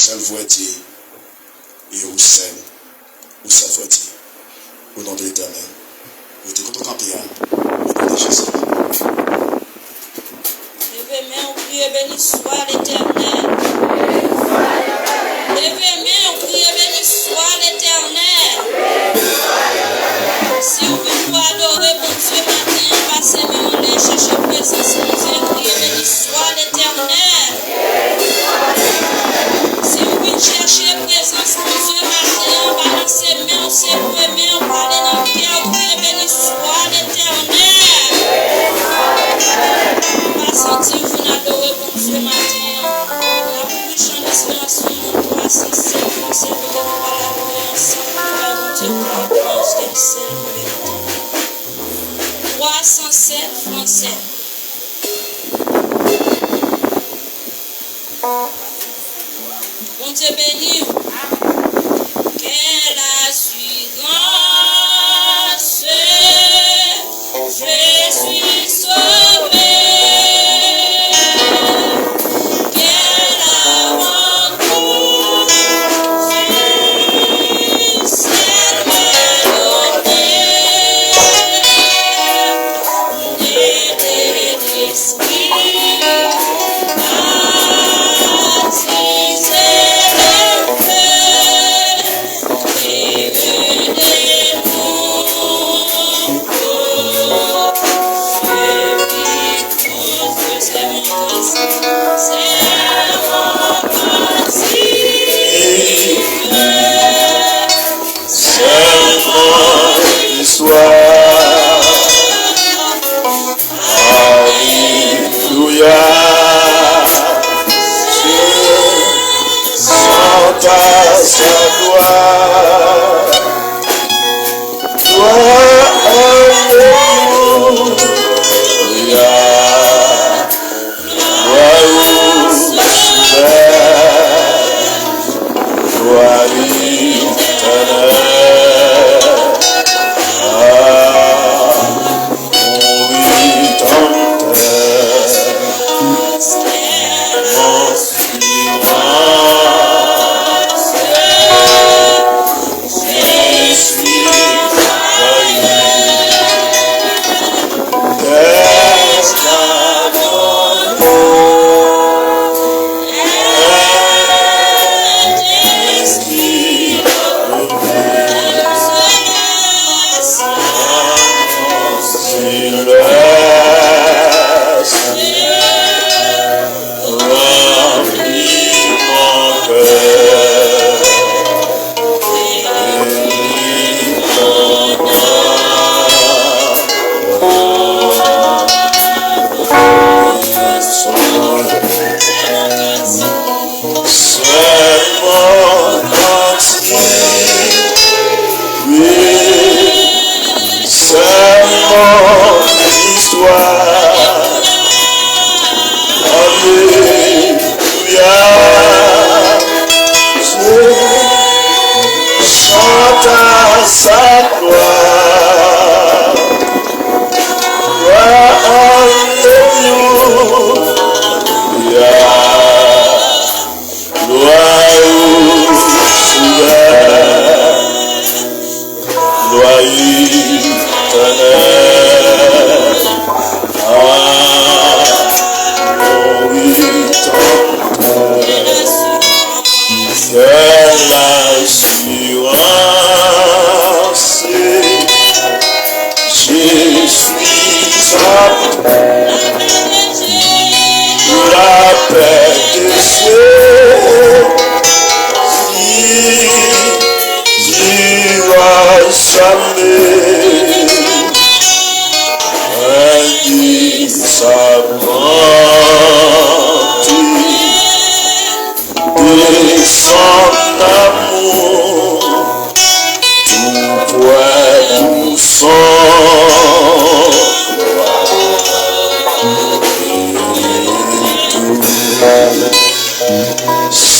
seul voiture et au seul voiture. Au nom de l'Éternel. Vous êtes content camper, au nom de Jésus. Levez main, on prie, béni soit l'Éternel. Levez main, on prie, béni soit l'Éternel. Si vous voulez adorer mon Dieu matin, passez mon nez, cherchez présence mon Dieu, priez, béni soit l'Éternel. Si vous voulez chercher présence mon Dieu matin, balancez main, c'est premier, parlez dans le cœur, priez, béni soit l'Éternel. Pas sentir vous n'adorez mon Dieu matin. La bouche en inspiration, mon 307, vous êtes de l'adorer ensemble, mon Dieu, pour la grâce qu'elle sait. 307 français. Bon Dieu béni. Quelle assurance, je suis sauvé. Quelle aventure, ciel me donné.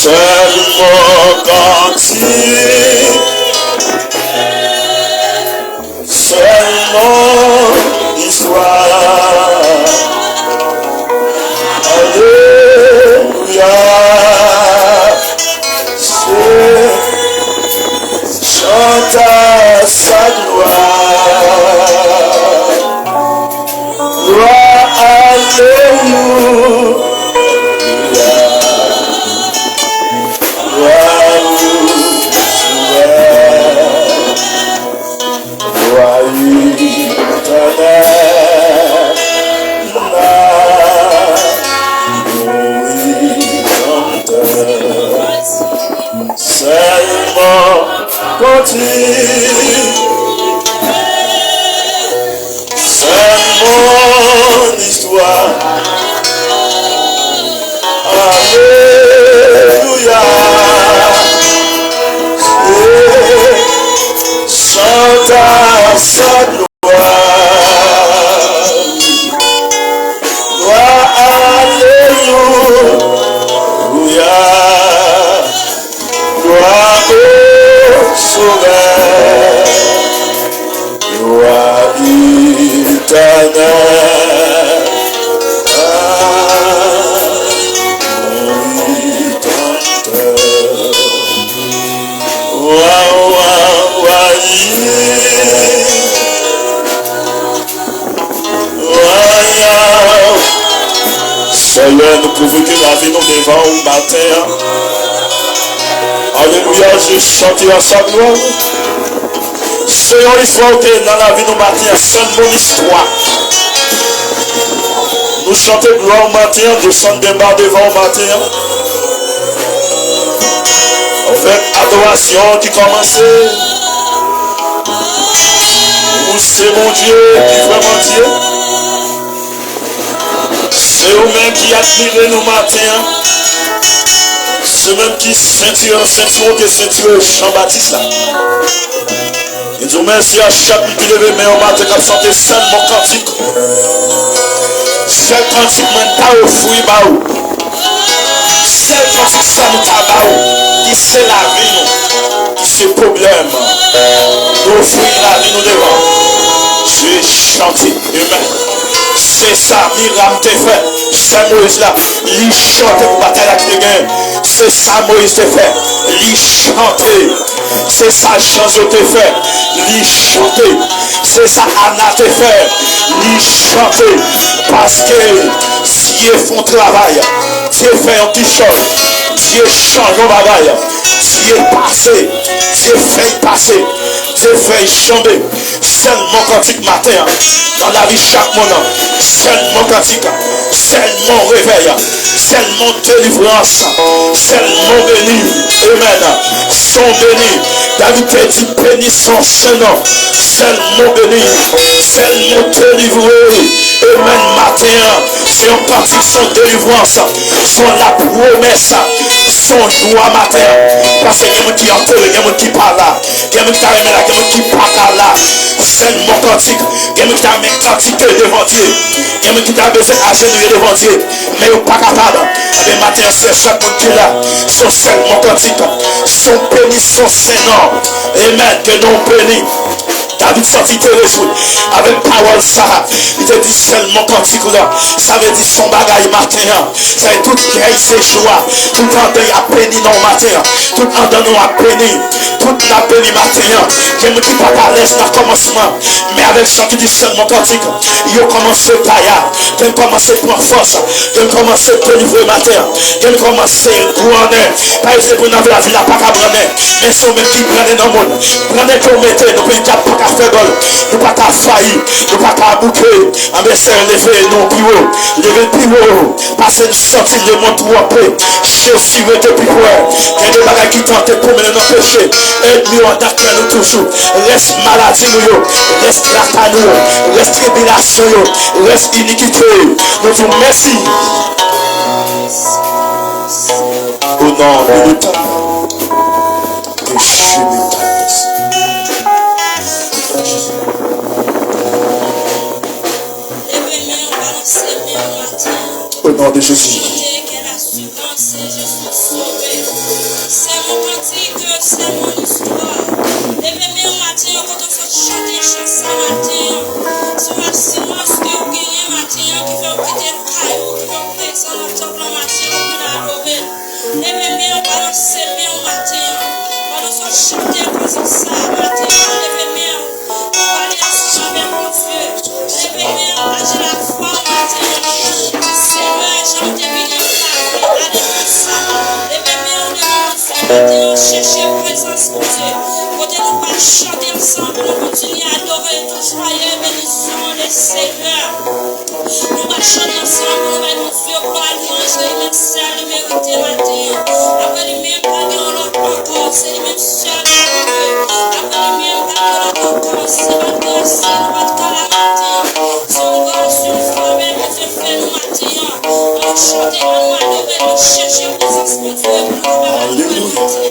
Seulement quand seulement l'histoire. Alléluia. ta sa gloire. Gloire, alléluia. Gloire au souverain. Gloire éternelle. Seulement continue, c'est mon histoire. Alléluia. Chante à sa gloire. Gloire, alléluia. Gloire au sauveur, gloire éternelle, mon rédempteur. Seigneur, nous pouvons que la vie nous devant au matin. Alléluia, je chante à sa gloire. C'est une histoire que dans la vie nous matin, c'est mon histoire. Nous chantons gloire au matin, descendre des bas devant au matin. Avec adoration qui commençait. C'est mon Dieu qui est vraiment Dieu. C'est vous-même qui admirez nos matins. C'est même qui ceinture que ceinture Jean-Baptiste là. Et nous merci à chaque qui lève mais au matin comme chanter seul mon cantique. Seul cantique même pas au fruit baou. Seul cantique ça nous tabaou. Qui c'est la vie nous. Qui c'est le problème. Nous offrir la vie nous devant. Je vais chanter. Amen. C'est ça, Myriam te fait. C'est Moïse là. Il chante pour bataille avec les gains. C'est ça, Moïse te fait. Il chante. C'est ça, Jean te fait. Il chante. C'est ça, Anna te fait. Il chante. Parce que Dieu font travail. Dieu fait un petit choc. Dieu change au bagaille. Dieu passé. Dieu fait passer. Dieu fait chanter. Seulement cantique matin. Dans la vie chaque moment. Seulement cantique. Seulement réveil. Seulement délivrance. Seulement béni. Amen. Son béni. David te dit béni son Saint-Nom. Seulement béni. Seulement délivré. Amen. Matin. C'est un cantique sans délivrance. Sans la promesse. Son joie matin. Parce qu'il y a des gens qui enterrent. Il y a des gens qui parlent là. Il y a des gens qui parlent là. Il y a des gens qui parlent là. Seulement cantique. Il y a des gens qui parlent cantique devant Dieu. Il y a des gens qui parlent besoin d'agenouiller devant Dieu. Mais ils ne sont pas capables. Mais matin, c'est ça qu'on dit là. Son seulement cantique. Son béni, son Saint-Nom. Amen. Que nous bénis. David sortit te résoudre avec parole ça. Il te dit seulement cantique là. Ça veut dire son bagaille matin. Ça veut dire tout gueule c'est joie. Tout en deuil à béni non matin. Tout en deuil nous à béni. Tout la béni matin. Je me dis pas à l'aise dans le commencement. Mais avec ça qui dit seulement cantique. Il a commencé à tailler. Il a commencé à prendre force. Il a commencé à délivrer matin. Il a commencé à gouverner. Par exemple, nous avons la vie là pas qu'à prendre. Mais c'est même qui prennent dans le monde. Prenez comme mettez. Nous pouvons pas qu'à faire gol. Nous pas qu'à faillir. Nous pas qu'à boucler. En baissant lever nos plus haut. Lever plus haut. Passer une sortie de monde pour appeler. Jésus est depuis pour elle. Il y a des bagages qui tentent pour mener nos péchés. Aide-nous en d'accord nous toujours. Reste maladie nous. Reste la nous. Reste tribulation. Reste iniquité. Nous disons merci. Au nom de l'État. Que je m'étais. Au nom de Jésus. C'est mon cantique, c'est mon histoire. Levez-moi au matin, quand on fait chanter chanson matin. C'est ma silence que vous gagnez matin, qui fait quitter le caillou, qui fait présent dans le temple matin, pour l'adorer. Levez-moi, balancer bien au matin. Balancer chanter comme ça matin. chercher présence pour Dieu. Côté nous pas chanter ensemble, nous continuer à adorer tout joyeux, bénissons le Seigneur. Nous va chanter ensemble, nous va nous faire gloire, louange, il est seul, il mérite matin. Après lui-même, pas de l'autre encore, c'est lui-même seul, après lui-même, pas de l'autre encore, c'est pas de grâce, nous va te calamiter. Si on va sur le forêt, que Dieu fait nous matin, on va chanter, on va adorer, nous chercher présence pour Dieu, pour nous faire la Gloire à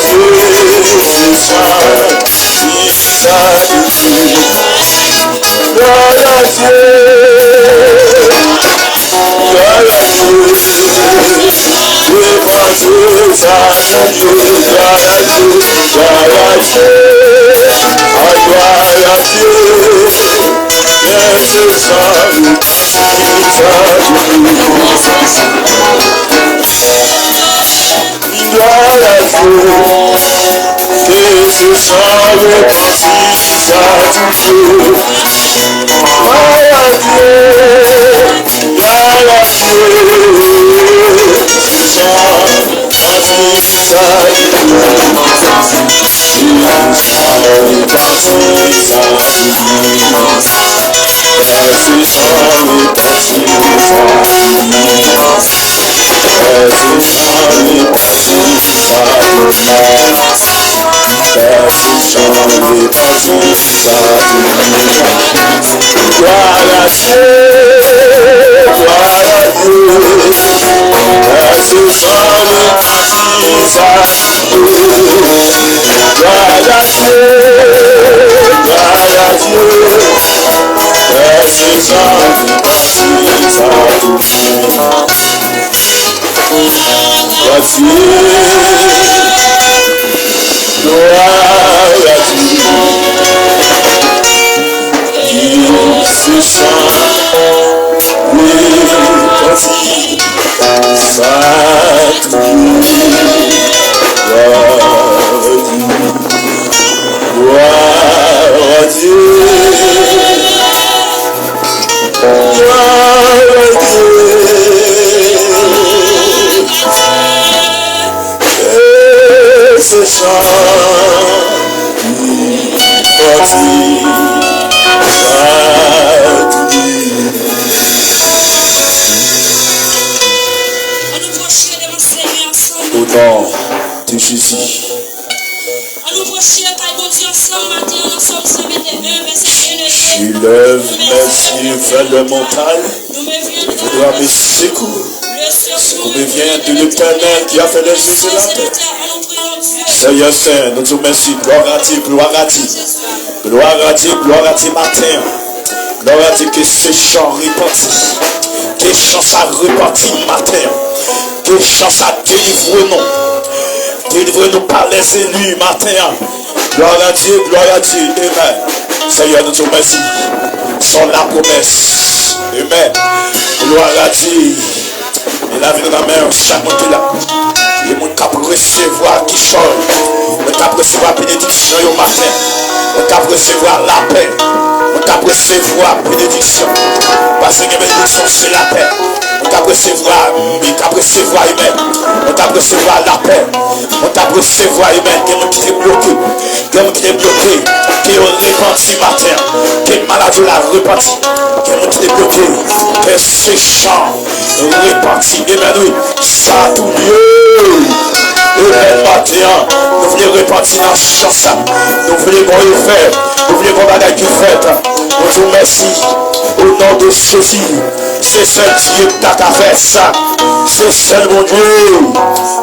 Dieu. Le mental, je dois mes secours. Secours me vient de l'Éternel qui a fait les cieux et la terre. Seigneur Saint, nous te remercions. Gloire à Dieu, gloire à Dieu. Gloire à Dieu, gloire à Dieu matin. Gloire à Dieu que ces chants repentis. Que chants ça repentit matin. Que chants ça délivre-nous. Délivre-nous par les élus matin. Gloire à Dieu, Amen. Seigneur, nous te remercions. Sans la promesse. Amen. Gloire à Dieu. Et la vie de la mère, chaque monde qui est là. Les gens qui recevoir qui change. Les gens qui recevoir la bénédiction au matin. Les gens qui recevoir la paix. Les gens qui recevoir la bénédiction. Parce que la bénédiction, c'est la paix. Les gens qui recevoir humain. Les gens qui recevoir la paix. Les gens qui recevoir humain. Les gens qui sont bloqués. Les gens qui sont bloqués. Qui ont repenti matin. Quelle maladie l'a repenti. Qui ont bloqué. Que ces chants repentis. Amen. Ça a tout lieu. Amen. Matin. Nous voulons repentir dans ce chant. Nous voulons qu'on y fait. Nous voulons qu'on bagaille qui fait. Nous vous remercions. Au nom de Jésus. C'est seul Dieu qui t'a fait ça. C'est seul mon Dieu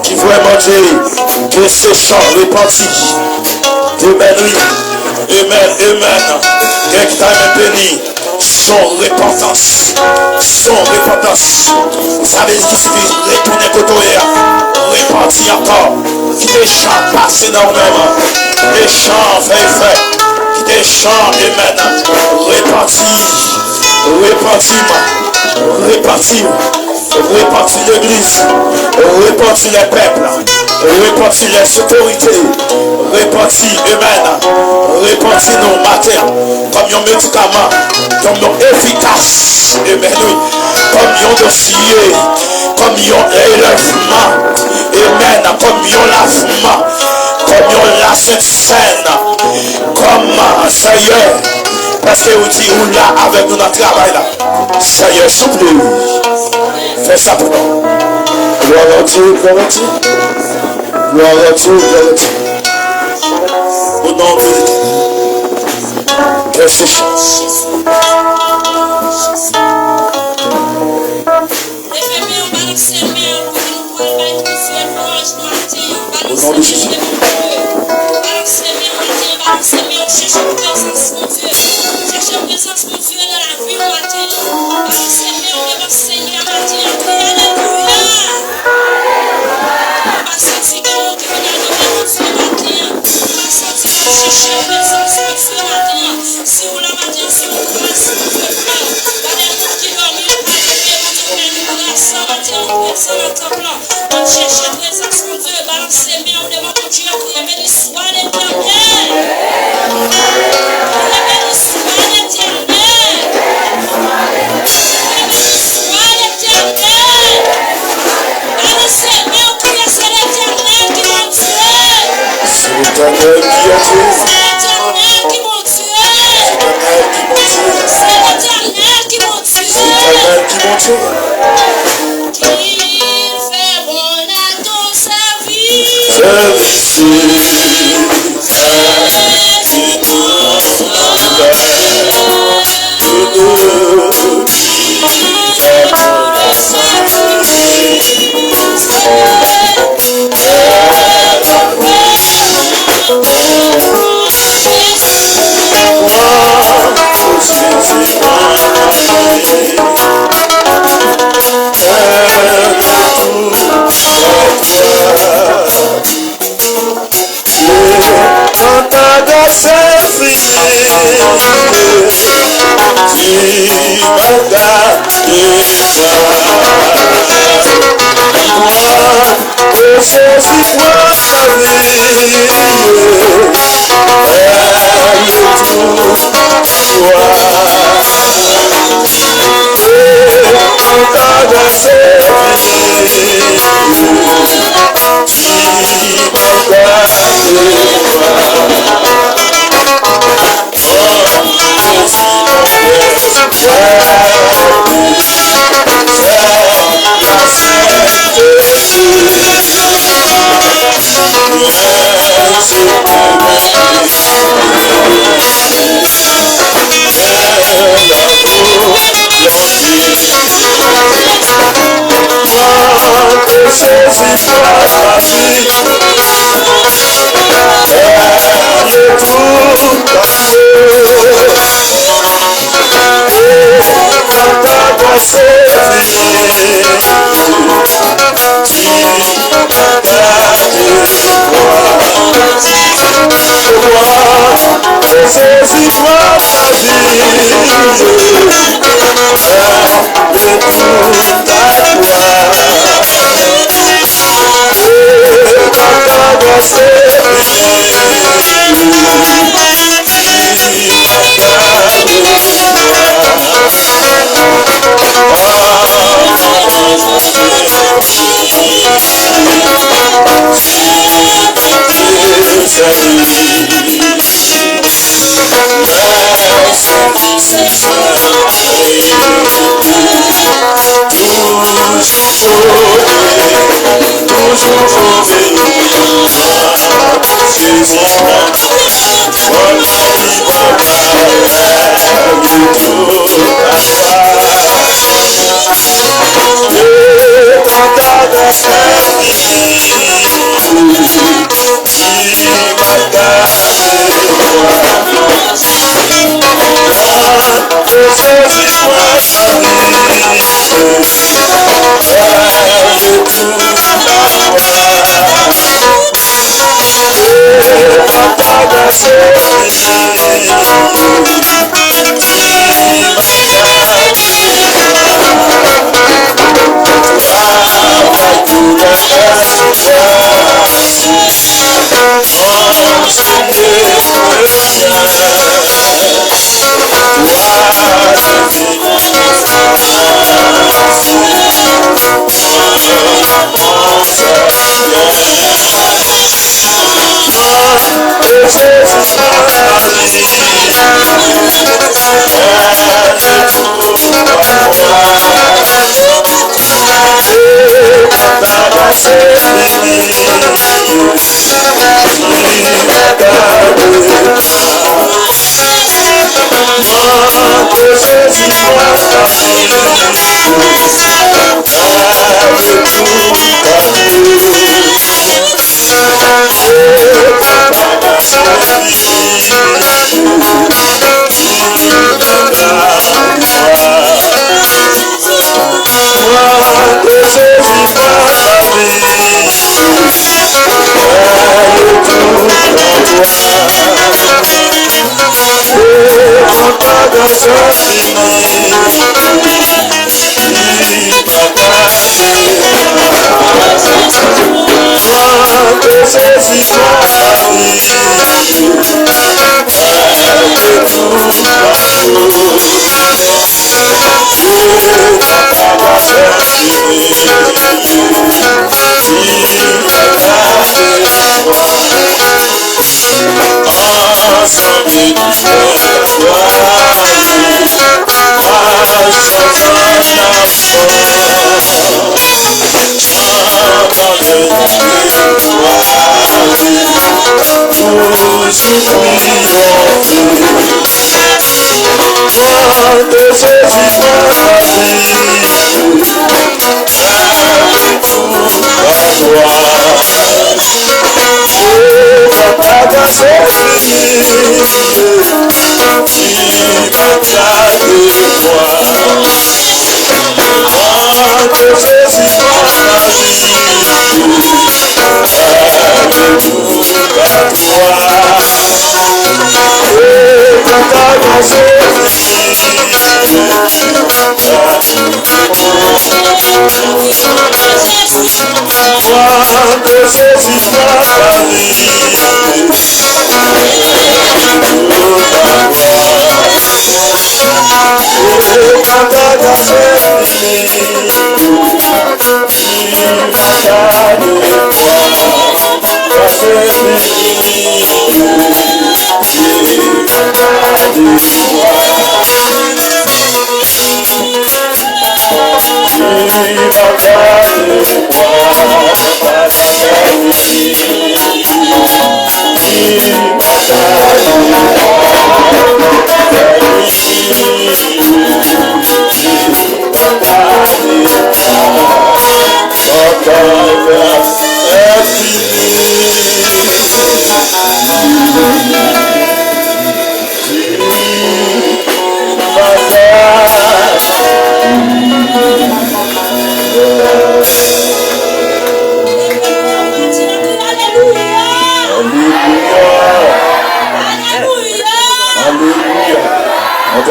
qui vraiment dit que ces chants repentis. Amen, oui. Amen, amen. Quelqu'un t'a même béni. Son repentance. Ça veut dire qu'il suffit de retourner côté. Repentir encore. Qui des chants passent énormément. Les chants fait. Qui des chants, amen. Repentir l'église, repentir les peuples, repentir les autorités, repentir amen, repentir nos matins, comme un médicament, comme un efficace, amen, comme un dossier, comme un élèvement, amen, comme un lavement, comme la Sainte Seine, comme Seigneur. Parce que vous dites, ou là, avec nous dans le travail là. Seigneur, s'il vous plaît. Fais ça pour nous. Gloire à Dieu, gloire à Dieu. Gloire à Dieu, gloire à Dieu. Au nom de Dieu. Que c'est chance. Au nom de Jésus. balancer, mais on cherche la présence, mon Dieu. Cherche la présence, mon Dieu, dans la vie matin. Balancer, mais on devant Seigneur matin. Alléluia. On va sentir que on a adoré mon Dieu matin. On va sentir qu'on cherche la présence, mon Dieu matin. Si vous la matin, si vous commencez, mon Dieu, frère. Allez-nous qui dormit, on va lever, mon Dieu, mais nous grâce matin, on présente le temple. On cherche la présence, mon Dieu, balancer, mais on devant mon Dieu, pour béni soit l'Éternel. Béni soit l'Éternel. Béni soit l'Éternel. Balancez, mais on crie, c'est l'Éternel qui mon Dieu. C'est l'Éternel qui a Dieu. C'est l'Éternel qui mon Dieu. C'est l'Éternel qui mon Dieu. C'est l'Éternel qui mon Dieu. C'est l'Éternel qui mon Dieu. Qui fait bon à ton service.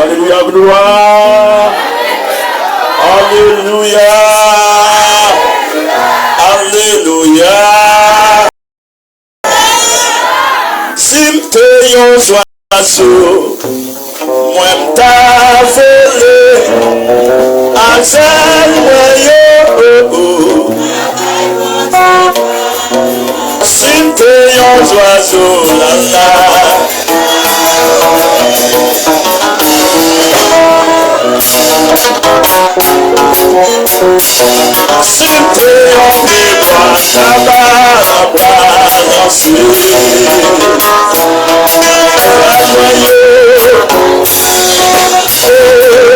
Alléluia, gloire. Alléluia. Alléluia. Si m'te yon oiseau, moi m'ta volé, à zel yo. Si m'te yon oiseau, la. C'était en mémoire, ça va balancer.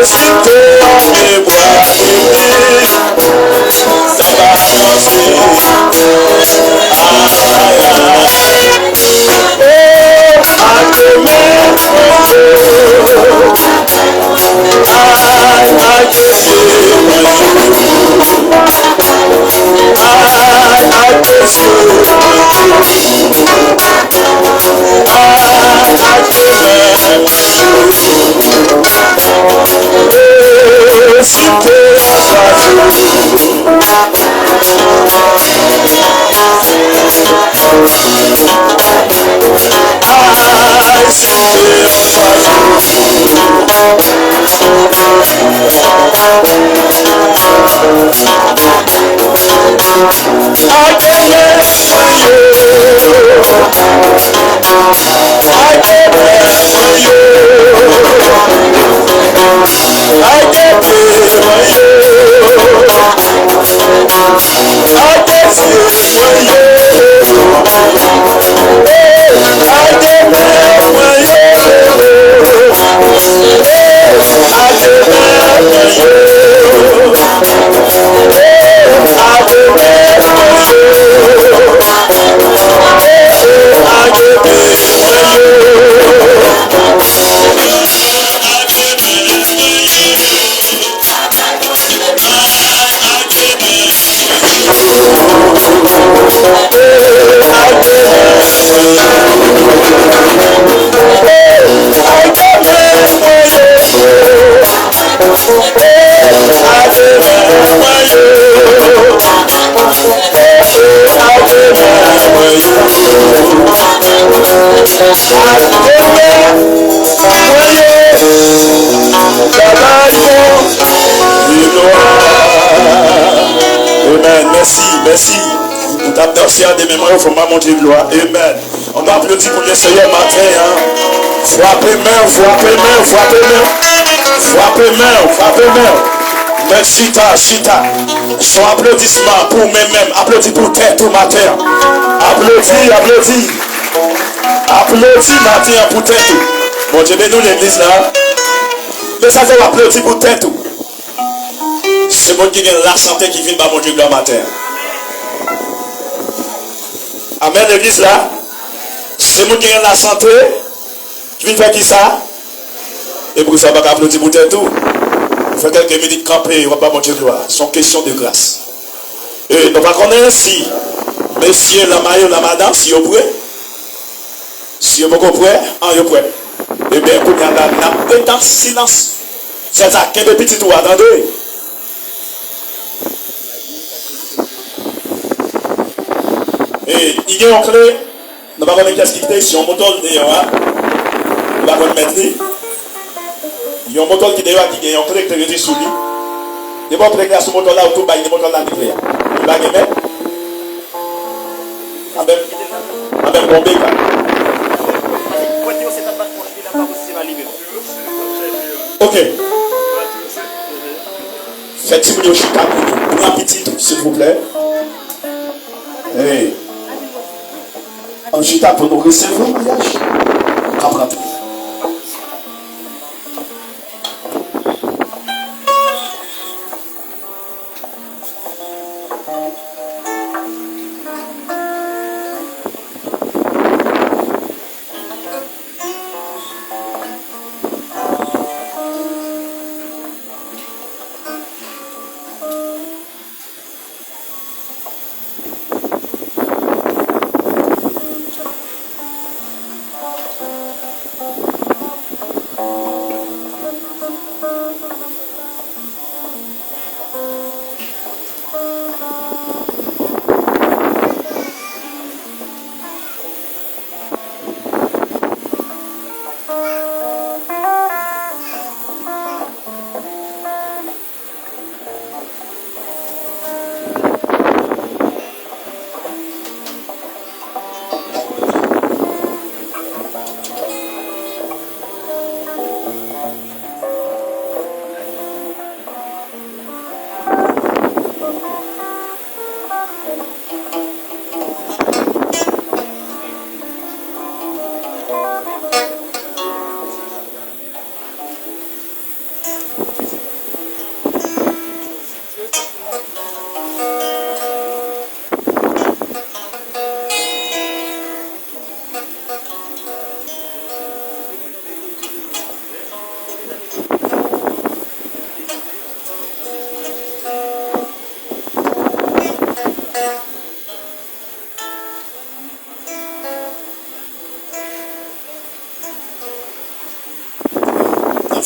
C'était en mémoire, ça va balancer. Amen. Merci. On tape danser à des mémoires, il ne faut pas monter de gloire. Amen. On va applaudir pour le Seigneur matin. Hein. Frappez main, frappez main, frappez main. Frappez main, frappez main. Mais chita, chita. Son applaudissement pour moi-même. Applaudis pour tête ou matin. Applaudis, applaudis. Applaudis matin pour tête. Bon Dieu, nous l'église là. Mais ça fait applaudis pour tête. C'est bon qui vient la santé qui vient par mon Dieu gloire matin. Amen l'église là. C'est bon qui vient la santé qui vient faire qui ça. Et pour ça, on va applaudir pour tête tout. On fait quelques minutes camper, on va pas mon Dieu gloire. C'est une question de grâce. Et on va connaître si messieurs, la maillot, la madame, si vous prêts. Si vous êtes prêts, vous prêts. Et bien, pour y aller dans silence. C'est ça, qu'un petit tout, attendez. Et il y a une clé. Nous ne savons pas qu'est-ce qui est ici. On monte d'ailleurs. On va mettre. Il y a un moteur qui est d'ailleurs qui a une clé qui est sous lui. Il y a un moteur qui est sous le moteur là, autour, il y a un moteur là qui est là. Il va gagner. Avec mon béca. Ok. Faites-vous le chita pour un petit, s'il vous plaît. Hey. Un chita pour nous recevoir, mariage. Comprends-tu?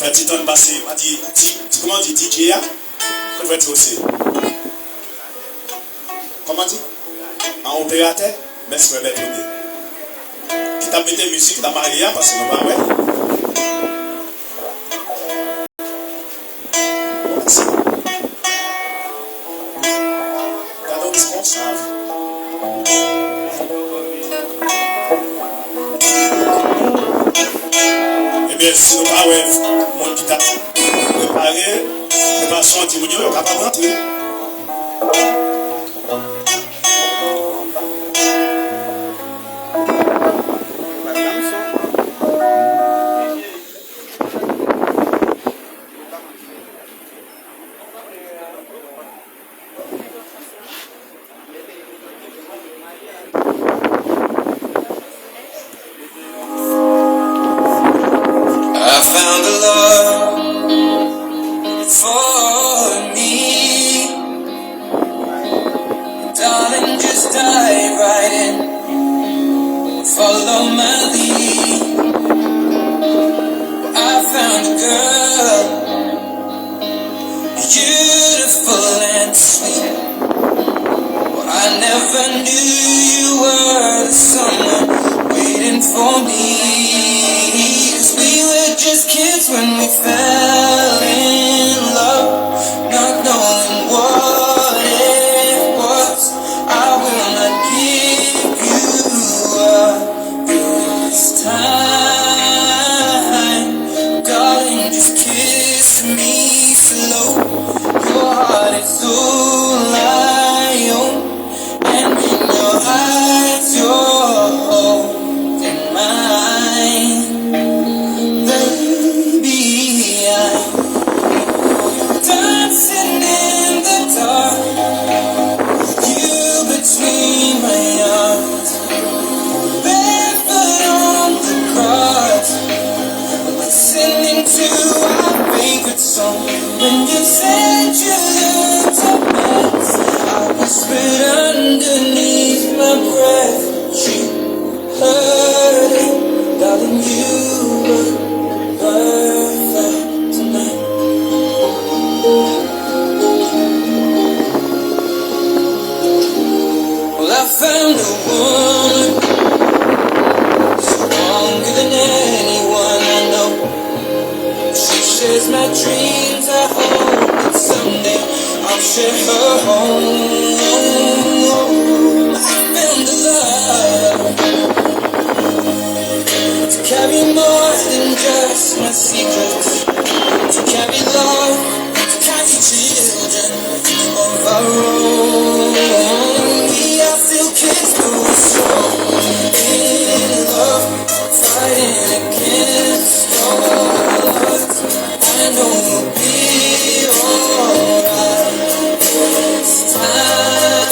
fait un petit temps passé, on dit, comment on dit DJ, on va être aussi. Comment on dit? En opérateur, mais c'est pas mettre au nez. Qui t'a mis des musiques, t'a marié, parce que nous va, ouais. Merci. Cadeau responsable. Eh bien, si nous parlons, mon qui t'a préparé, préparation anti-mounion, il n'est pas capable de rentrer. Time song. When you said you looked a mess, I whispered underneath my breath. She heard it, darling, you were perfect tonight. Well, I found a woman stronger than anyone I know. She shares my dreams. I hope that someday I'll share her home. I found a love to carry more than just my secrets, to carry love, to carry children of our own. Yeah, I feel kids grow strong in love, fighting against all odds. I know we'll be alright this time.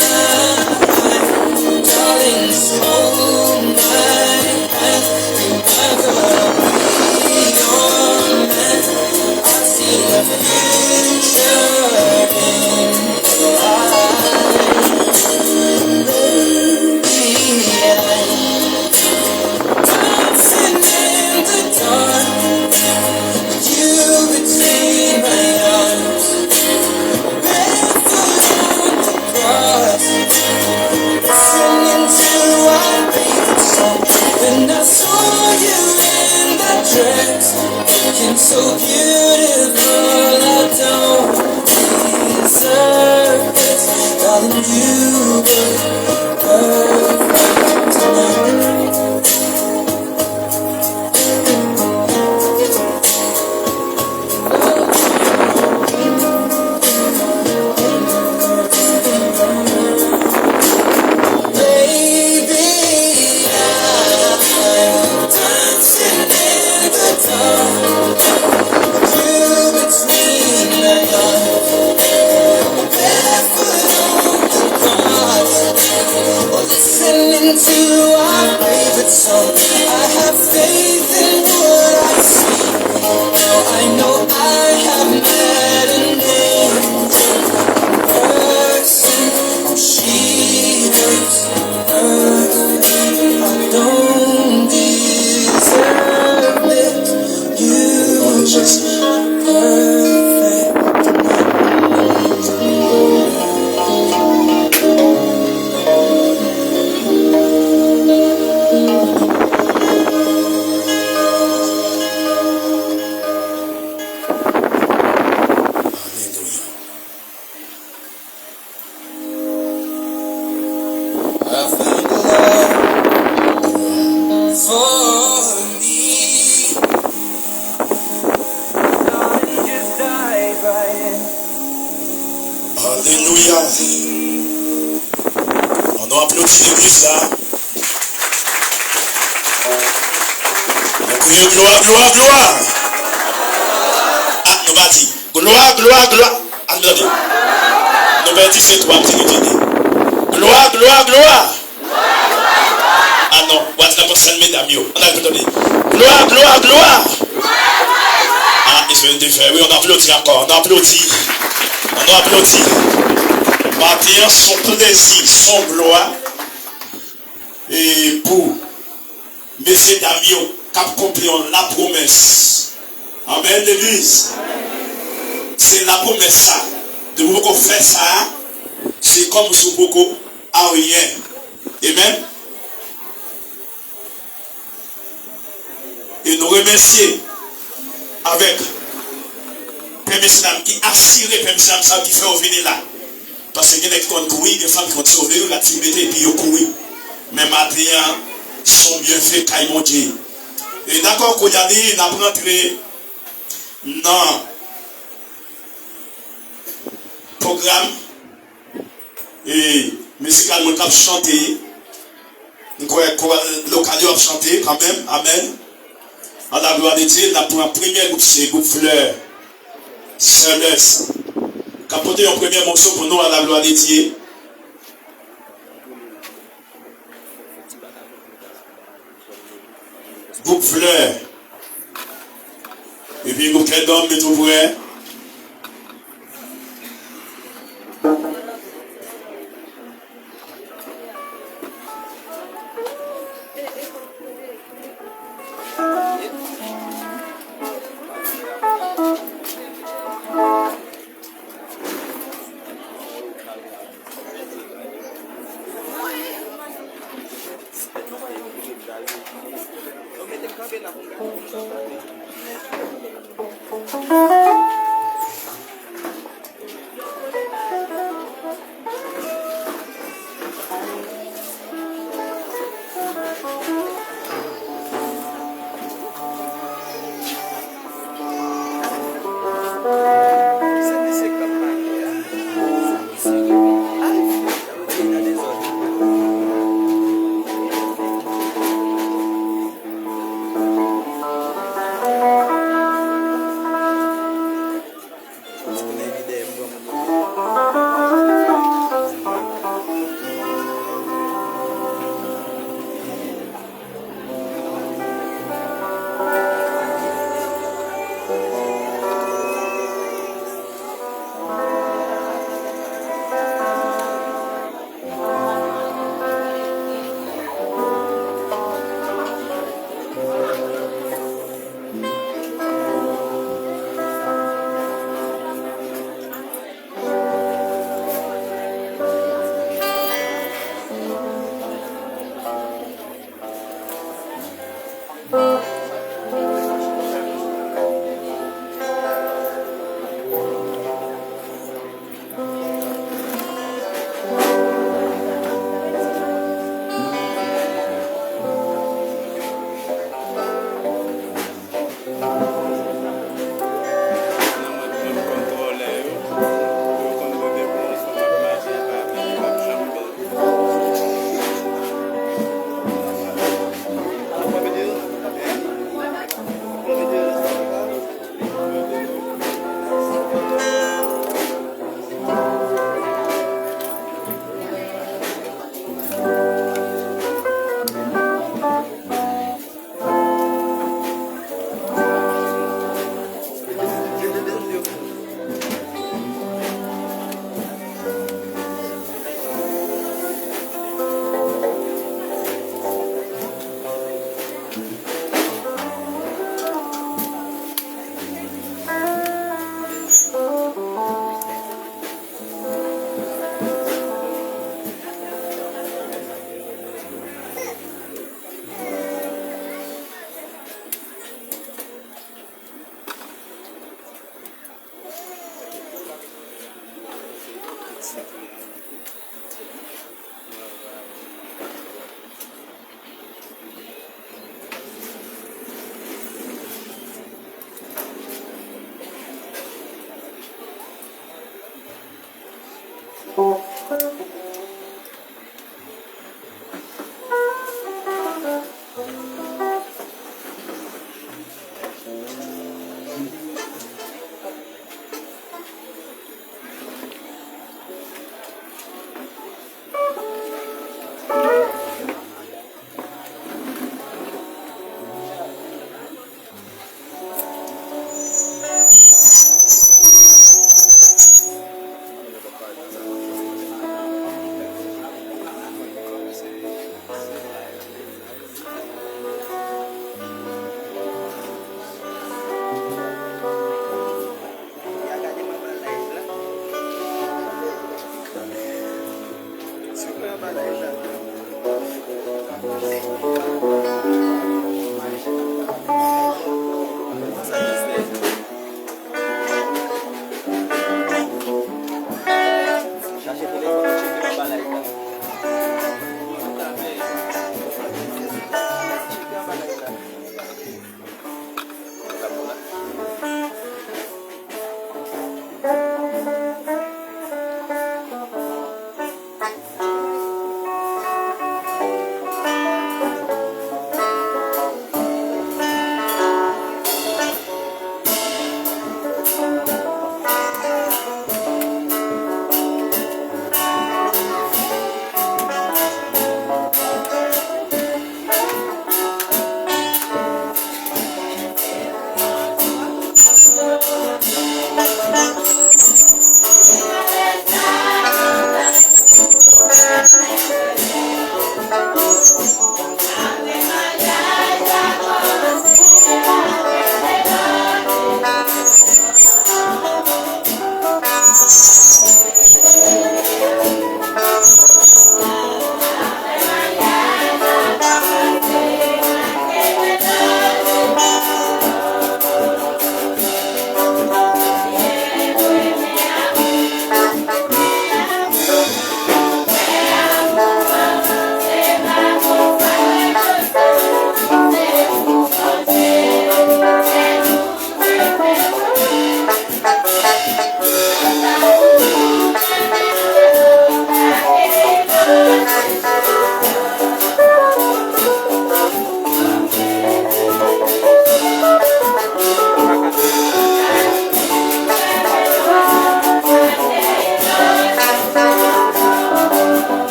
Darling, just hold my hand. Remember, I'll be your man. I see the future in your eyes. Dancing in the dark, you between my arms, barefoot on the grass, listening to our favorite song. When I saw you in that dress, looking so beautiful, I don't deserve this. Darling, you were perfect tonight. Baby, I'm dancing in the dark, you between my arms, barefoot on the grass, listening to our favorite song. I have faith in what I see. Now I know I have met an angel person. She looks perfect. I don't deserve it. You were I found love for me. Darling, just dive right in. Alléluia. On a applaudi l'église là. On crie gloire, gloire, gloire. Ah, nous va dire gloire, gloire, gloire. Ah, nous va dire. Nous va dire c'est toi, petit étudiant. Gloire, gloire, gloire. Ah non, voici la personne, mesdames. On a entendu. Gloire, gloire, gloire. Ah, ils sont indifférents. Oui, on applaudit encore. On applaudit. On applaudit. Matin, son plaisir, son gloire. Et pour messieurs Damien, cap complément la promesse. Amen, l'église. C'est la promesse ça. De beaucoup faire ça. C'est comme si beaucoup à rien. Amen. Et nous remercier avec Père Mesdames qui assure Père Mesdames ça qui fait revenir là. Parce qu'il y a des gens qui courent, des femmes qui ont sauvé la timidité et puis ils courent. Mais maintenant, sont bien faits, quand ils m'ont dit. Et d'accord, qu'on y a dit, on a rentré dans le programme et musicalement, on a chanté. Nous avons l'occasion de chanter quand même. Amen. À la gloire de Dieu, la première groupe, c'est le groupe Fleur. Céleste. Capoter un premier morceau pour nous à la gloire de Dieu. Groupe Fleur. Et puis, groupe Clé d'Homme, mais tout vrai. Oh